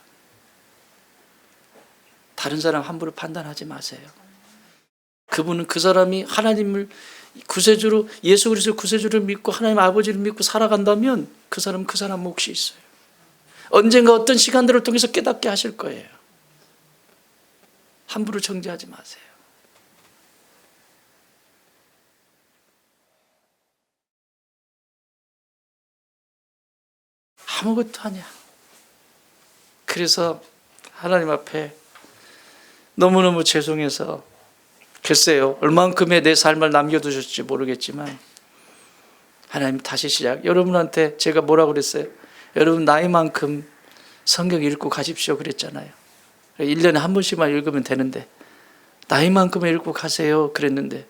다른 사람 함부로 판단하지 마세요. 그분은 그 사람이 하나님을 구세주로, 예수 그리스도 구세주를 믿고 하나님 아버지를 믿고 살아간다면 그 사람 몫이 있어요. 언젠가 어떤 시간들을 통해서 깨닫게 하실 거예요. 함부로 정죄하지 마세요. 아무것도 아니야. 그래서 하나님 앞에 너무너무 죄송해서, 글쎄요, 얼만큼의 내 삶을 남겨두셨을지 모르겠지만 하나님 다시 시작. 여러분한테 제가 뭐라고 그랬어요? 여러분 나이만큼 성경 읽고 가십시오 그랬잖아요. 1년에 한 번씩만 읽으면 되는데 나이만큼 읽고 가세요 그랬는데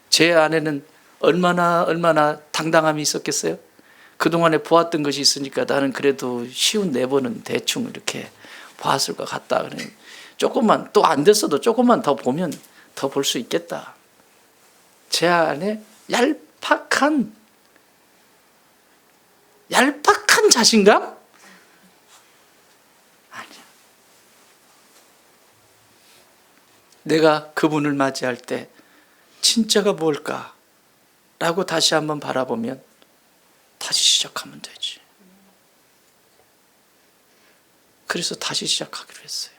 제 안에는 얼마나 당당함이 있었겠어요? 그동안에 보았던 것이 있으니까 나는 그래도 쉬운 4번은 대충 이렇게 보았을 것 같다. 조금만, 또 안 됐어도 조금만 더 보면 더 볼 수 있겠다. 제 안에 얄팍한 자신감? 아니야. 내가 그분을 맞이할 때 진짜가 뭘까? 라고 다시 한번 바라보면 다시 시작하면 되지. 그래서 다시 시작하기로 했어요.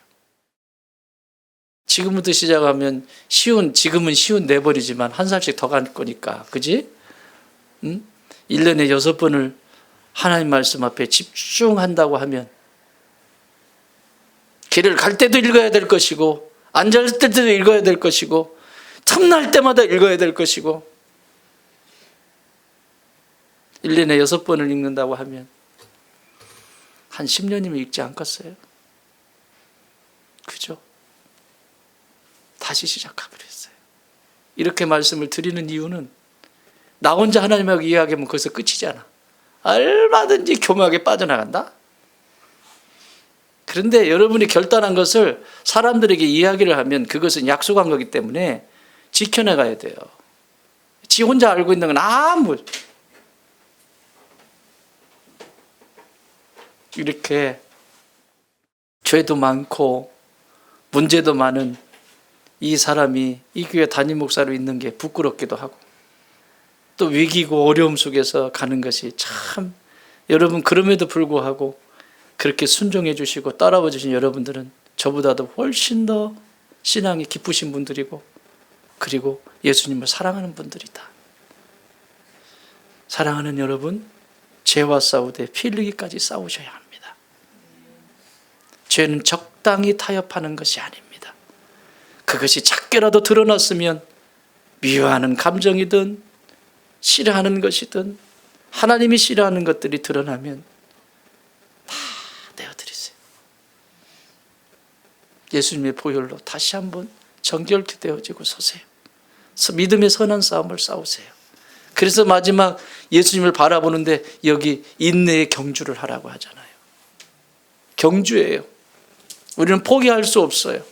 지금부터 시작하면 지금은 쉬운 4번이지만 한 살씩 더 갈 거니까, 그지? 응? 1년에 6번을 하나님 말씀 앞에 집중한다고 하면 길을 갈 때도 읽어야 될 것이고, 앉을 때도 읽어야 될 것이고, 틈날 때마다 읽어야 될 것이고, 1년에 6번을 읽는다고 하면 한 10년이면 읽지 않겠어요? 그죠? 다시 시작하기로 했어요. 이렇게 말씀을 드리는 이유는 나 혼자 하나님하고 이야기하면 거기서 끝이잖아. 얼마든지 교묘하게 빠져나간다. 그런데 여러분이 결단한 것을 사람들에게 이야기를 하면 그것은 약속한 거기 때문에 지켜나가야 돼요. 지 혼자 알고 있는 건 이렇게 죄도 많고 문제도 많은 이 사람이 이 교회 담임 목사로 있는 게 부끄럽기도 하고, 또 위기고 어려움 속에서 가는 것이 참, 여러분 그럼에도 불구하고 그렇게 순종해 주시고 따라와 주신 여러분들은 저보다도 훨씬 더 신앙이 깊으신 분들이고, 그리고 예수님을 사랑하는 분들이다. 사랑하는 여러분, 죄와 싸우되 피 흘리기까지 싸우셔야 합니다. 죄는 적당히 타협하는 것이 아닙니다. 그것이 작게라도 드러났으면 미워하는 감정이든 싫어하는 것이든 하나님이 싫어하는 것들이 드러나면 다 내어드리세요. 예수님의 보혈로 다시 한번 정결케 되어지고 서세요. 믿음의 선한 싸움을 싸우세요. 그래서 마지막 예수님을 바라보는데 여기 인내의 경주를 하라고 하잖아요. 경주예요. 우리는 포기할 수 없어요.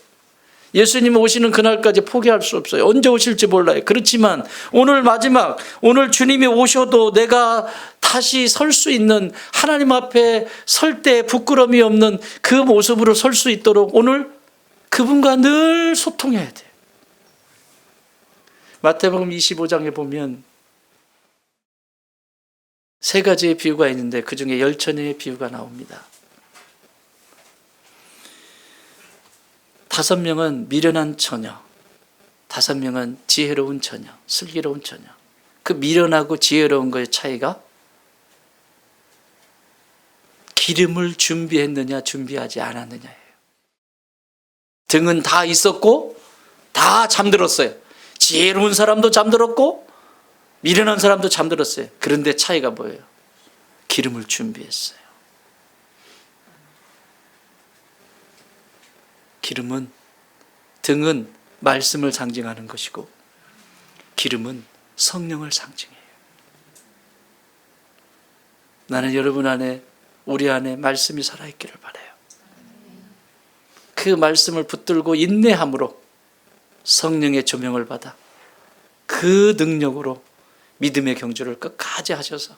예수님 오시는 그날까지 포기할 수 없어요. 언제 오실지 몰라요. 그렇지만 오늘 마지막, 오늘 주님이 오셔도 내가 다시 설 수 있는, 하나님 앞에 설 때 부끄러움이 없는 그 모습으로 설 수 있도록 오늘 그분과 늘 소통해야 돼요. 마태복음 25장에 보면 3가지의 비유가 있는데 그 중에 열처녀의 비유가 나옵니다. 5명은 미련한 처녀, 5명은 지혜로운 처녀, 슬기로운 처녀. 그 미련하고 지혜로운 거의 차이가 기름을 준비했느냐 준비하지 않았느냐예요. 등은 다 있었고 다 잠들었어요. 지혜로운 사람도 잠들었고 미련한 사람도 잠들었어요. 그런데 차이가 뭐예요? 기름을 준비했어요. 기름은, 등은 말씀을 상징하는 것이고 기름은 성령을 상징해요. 나는 여러분 안에, 우리 안에 말씀이 살아있기를 바라요. 그 말씀을 붙들고 인내함으로 성령의 조명을 받아 그 능력으로 믿음의 경주를 끝까지 하셔서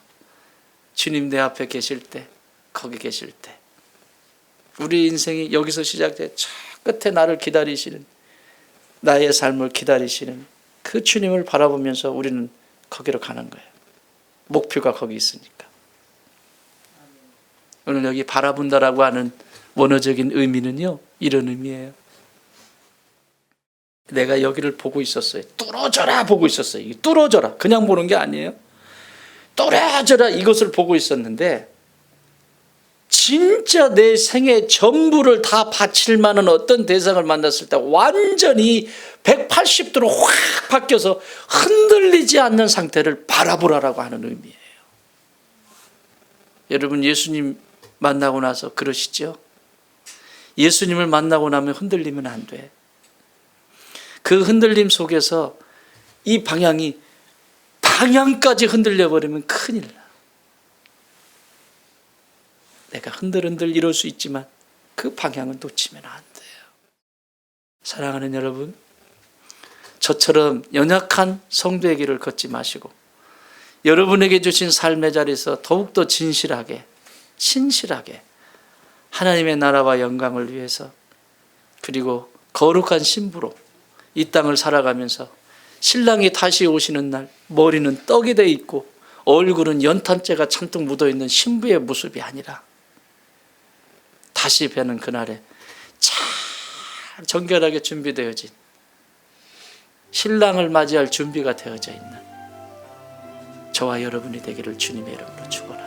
주님 내 앞에 계실 때, 거기 계실 때 우리 인생이 여기서 시작돼 저 끝에 나를 기다리시는, 나의 삶을 기다리시는 그 주님을 바라보면서 우리는 거기로 가는 거예요. 목표가 거기 있으니까. 오늘 여기 바라본다라고 하는 원어적인 의미는요, 이런 의미예요. 내가 여기를 보고 있었어요. 뚫어져라 보고 있었어요. 뚫어져라 그냥 보는 게 아니에요. 뚫어져라 이것을 보고 있었는데 진짜 내 생애 전부를 다 바칠 만한 어떤 대상을 만났을 때 완전히 180도로 확 바뀌어서 흔들리지 않는 상태를 바라보라라고 하는 의미예요. 여러분 예수님 만나고 나서 그러시죠? 예수님을 만나고 나면 흔들리면 안 돼. 그 흔들림 속에서 이 방향까지 흔들려 버리면 큰일 나. 내가 흔들흔들 이럴 수 있지만 그 방향은 놓치면 안 돼요. 사랑하는 여러분, 저처럼 연약한 성도의 길을 걷지 마시고 여러분에게 주신 삶의 자리에서 더욱더 진실하게, 신실하게 하나님의 나라와 영광을 위해서, 그리고 거룩한 신부로 이 땅을 살아가면서 신랑이 다시 오시는 날 머리는 떡이 돼 있고 얼굴은 연탄재가 잔뜩 묻어있는 신부의 모습이 아니라 다시 뵈는 그날에 잘 정결하게 준비되어진 신랑을 맞이할 준비가 되어져 있는 저와 여러분이 되기를 주님의 이름으로 축원합니다.